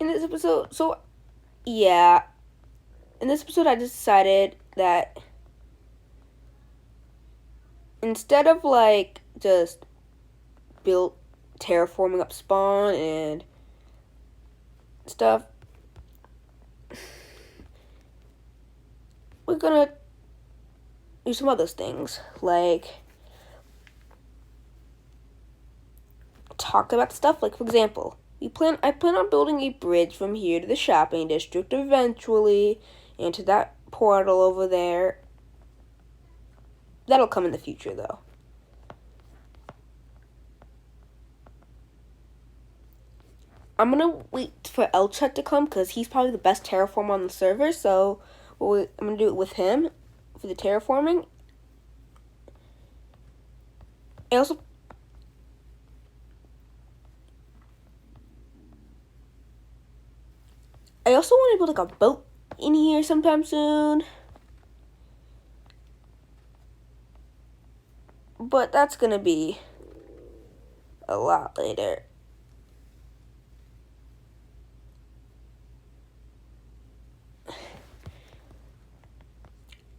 in this episode, so yeah, in this episode I decided that instead of like just build terraforming up spawn and stuff, we're gonna do some other things, like talk about stuff. Like, for example, I plan on building a bridge from here to the shopping district eventually, and to that portal over there. That'll come in the future, though. I'm gonna wait for Elchat to come, because he's probably the best terraformer on the server, so I'm gonna do it with him for the terraforming. I also want to build like a boat in here sometime soon. But that's gonna be a lot later.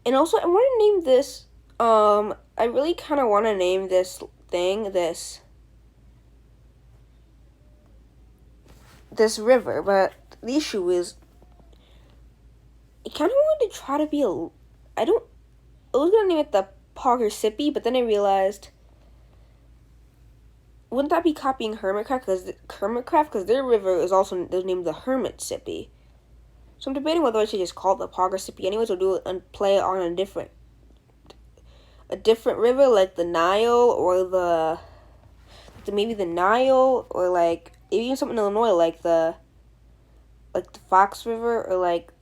And also, I want to name this, I really kind of want to name this thing, this river, but the issue is, I kind of wanted to try to be I was going to name it the Pogchamp, but then I realized, wouldn't that be copying Hermitcraft? Because their river is also named the Hermitsippi. So I'm debating whether I should just call it the Pogchamp anyways, or do it and play it on a different river, like the Nile, or maybe the Nile, or like even something in Illinois, like the Fox River, or like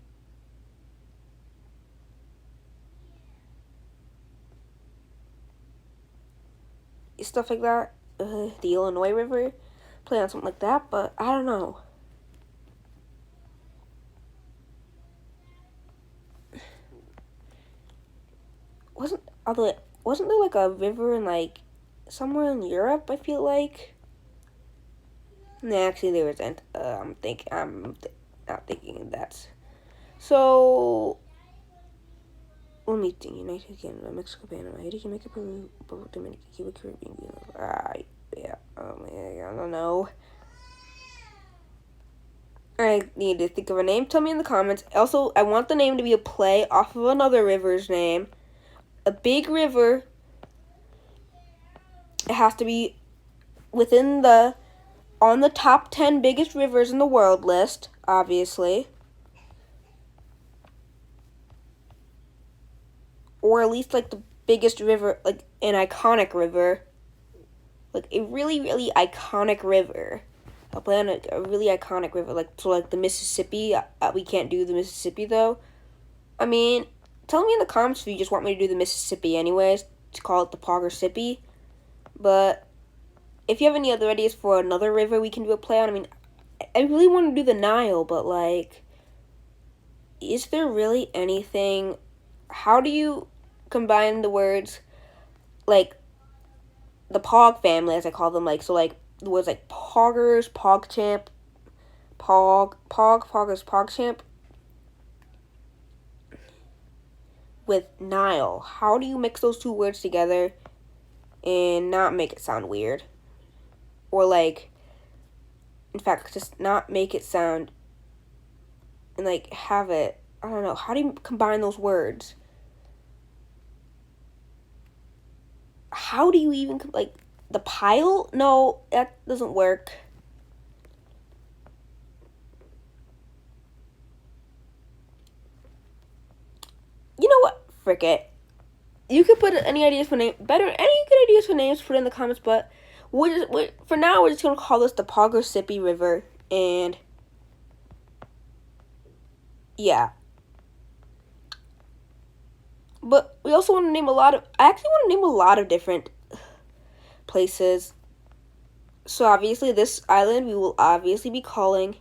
stuff like that. The Illinois River, play on something like that, but I don't know. Wasn't there like a river in like somewhere in Europe? I feel like. Nah, actually there isn't. I'm not thinking of that. So let me think. United Kingdom, Mexico, Panama, Haiti, Jamaica, Peru, Dominican, Cuba, Caribbean. Yeah. I don't know. I need to think of a name. Tell me in the comments. Also, I want the name to be a play off of another river's name. A big river. It has to be on the top 10 biggest rivers in the world list, obviously. Or at least like the biggest river, like an iconic river. Like a really, really iconic river. I'll play on a really iconic river, like the Mississippi. We can't do the Mississippi though. I mean, tell me in the comments if you just want me to do the Mississippi anyways, to call it the Pogchamp. But if you have any other ideas for another river we can do a play on, I mean, I really want to do the Nile, but like, is there really anything? How do you combine the words, like the Pog family, as I call them, like, so like the words like Poggers, Pogchamp, Poggers, Pogchamp, with Nile? How do you mix those two words together and not make it sound weird? Or like, in fact, just not make it sound and like have it, I don't know, how do you combine those words? How do you even, like, the pile? No, that doesn't work. You know what? Frick it. You could put any ideas for names, any good ideas for names, put in the comments, but for now, we're just going to call this the Pogchamp River, and yeah. But we also want to name I actually want to name a lot of different places. So obviously this island we will obviously be calling,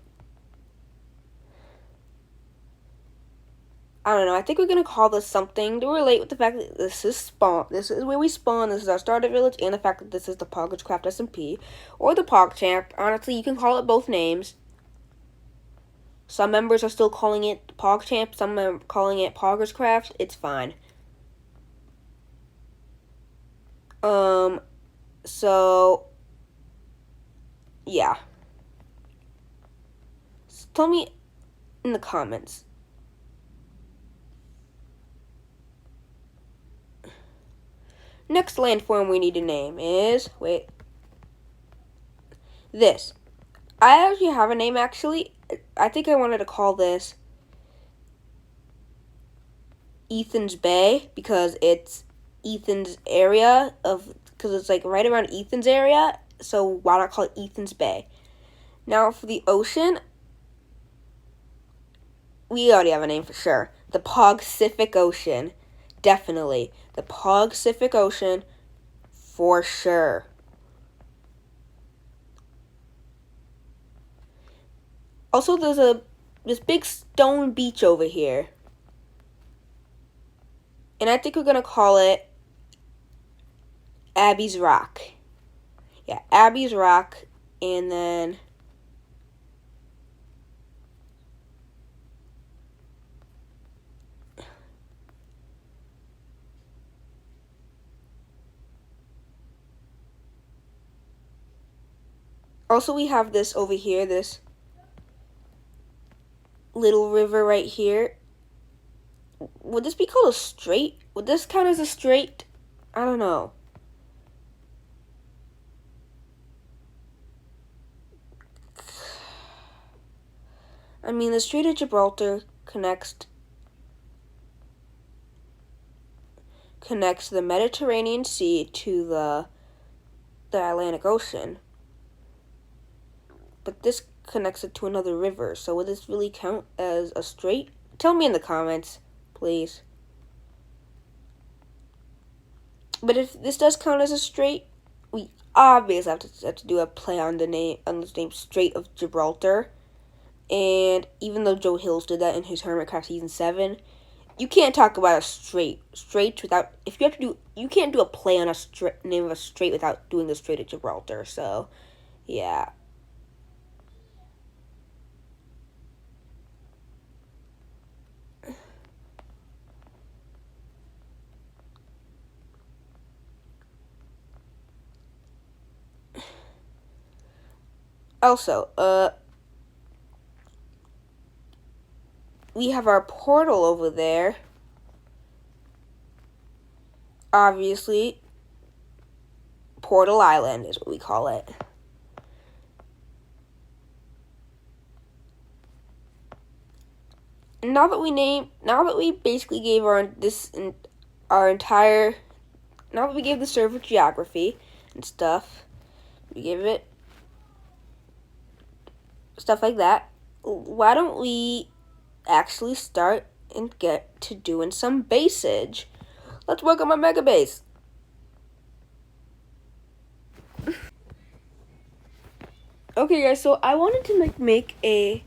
I don't know, I think we're going to call this something to relate with the fact that this is spawn. This is where we spawn. This is our starter village, and the fact that this is the Pogchamp SMP, or the Pogchamp. Honestly, you can call it both names. Some members are still calling it Pogchamp, some are calling it Poggers Craft. It's fine. So yeah. So tell me in the comments. Next landform we need to name is, this. I actually have a name actually. I think I wanted to call this Ethan's Bay because it's Ethan's area because it's like right around Ethan's area. So why not call it Ethan's Bay? Now for the ocean, we already have a name for sure. The Pacific Ocean. Definitely. The Pacific Ocean for sure. Also, there's this big stone beach over here. And I think we're going to call it Abby's Rock. Yeah, Abby's Rock. And then also we have this over here, this little river right here. Would this be called a strait? Would this count as a strait? I don't know. I mean, the Strait of Gibraltar connects the Mediterranean Sea to the Atlantic Ocean. But this connects it to another river, so would this really count as a strait? Tell me in the comments, please. But if this does count as a strait, we obviously have to do a play on the name Strait of Gibraltar. And even though Joe Hills did that in his Hermitcraft Season 7, you can't talk about a strait without, you can't do a play on a name of a strait without doing the Strait of Gibraltar. So, yeah. Also, we have our portal over there. Obviously, Portal Island is what we call it. Now that we basically gave now that we gave the server geography and stuff, we gave it stuff like that, why don't we actually start and get to doing some basage? Let's work on my mega base. Okay guys, so I wanted to make a,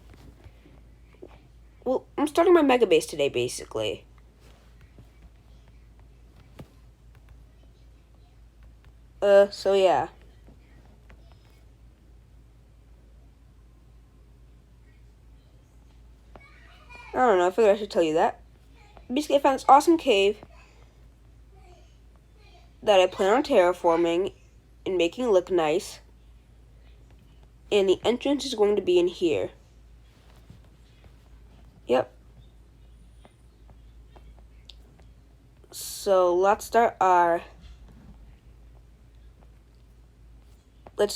well, I'm starting my mega base today basically. So yeah. I don't know, I figured I should tell you that. Basically, I found this awesome cave that I plan on terraforming and making look nice. And the entrance is going to be in here. Yep. So let's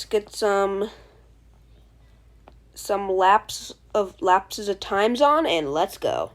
get some lapses of times on, and let's go.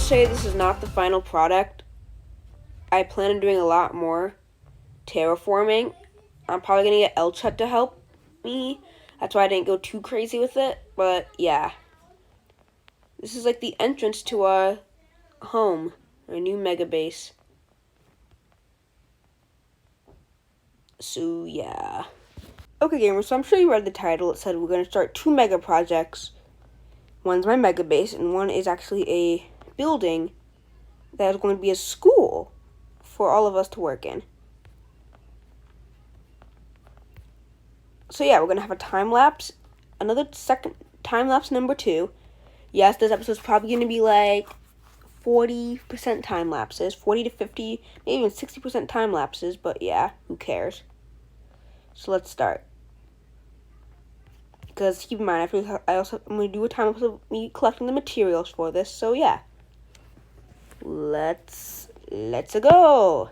say this is not the final product. I plan on doing a lot more terraforming. I'm probably gonna get Elchat to help me. That's why I didn't go too crazy with it. But yeah, this is like the entrance to our home, our new mega base. So yeah. Okay, gamers. So I'm sure you read the title. It said we're gonna start 2 mega projects. One's my mega base, and one is actually a building that is going to be a school for all of us to work in. So yeah, we're gonna have a time lapse, another second time lapse number 2. Yes, this episode's probably gonna be like 40% time lapses, 40 to 50, maybe even 60% time lapses. But yeah, who cares? So let's start. Because keep in mind, I'm gonna do a time lapse of me collecting the materials for this. So yeah, let's go.